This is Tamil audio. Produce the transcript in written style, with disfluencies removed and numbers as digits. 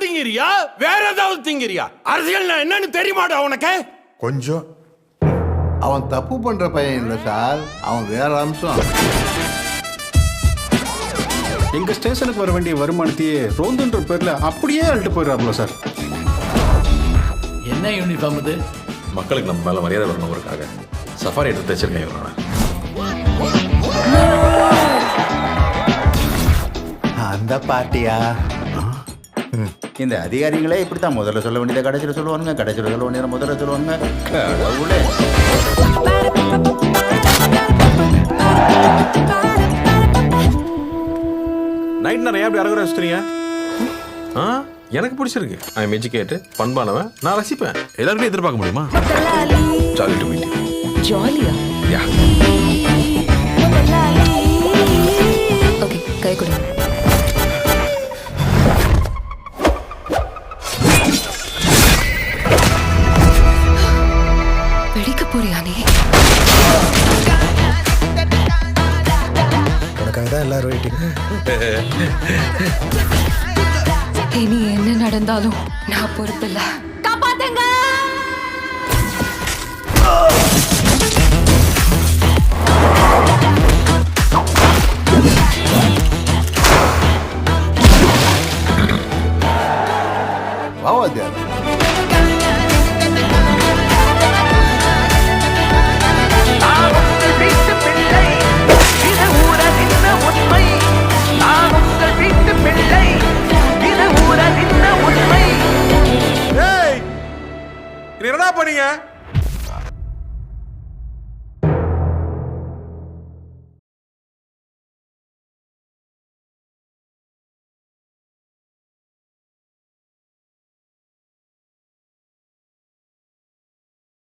திங்கிறியா வேற ஏதாவது திங்கிறியா? அரசியல் என்னன்னு தெரியுமாடா உனக்கு? கொஞ்சம். அவன் தப்பு பண்ற பையன் இல்லை சார், அவன் வேற அம்சம். எங்க ஸ்டேஷனுக்கு வர வேண்டிய வருமானத்தையே ரோந்துன்ற பேர்ல அப்படியே அழுட்டு போயிடுறாப்புல சார். என்ன யூனிஃபார்ம் இது? மக்களுக்கு நம்ம மேல மரியாதை வரணுங்கிறதுக்காக சஃபாரி எடுத்து தைச்சிருக்கேன் இவரோட. அந்த பார்ட்டியா? இந்த அதிகாரிகளே இப்படித்தான் முதல்ல சொல்ல வேண்டியதை கடைசியில் சொல்லுவானுங்க, கடைசியில் சொல்ல வேண்டியதை முதல்ல சொல்லுவாங்க. கடவுளே. நைட் நிறைய அப்படி அரகுற வச்சுறீங்க. எனக்கு பிடிச்சிருக்கு. ஐ எம் எஜுகேட்டட், பண்பானவன், நான் ரசிப்பேன். எல்லாருக்கும் எதிர்பார்க்க முடியுமா? Jolly to meet you. ஜாலியா? யா. ஓகே, கை கொடு. வெடிக்க போறியா நீ? உனக்காக தான் எல்லாரும் வெயிட்டிங். இனி என்ன நடந்தாலும் நான் பொறுப்பில்ல. காப்பாத்துங்க. வாவாத்தியார்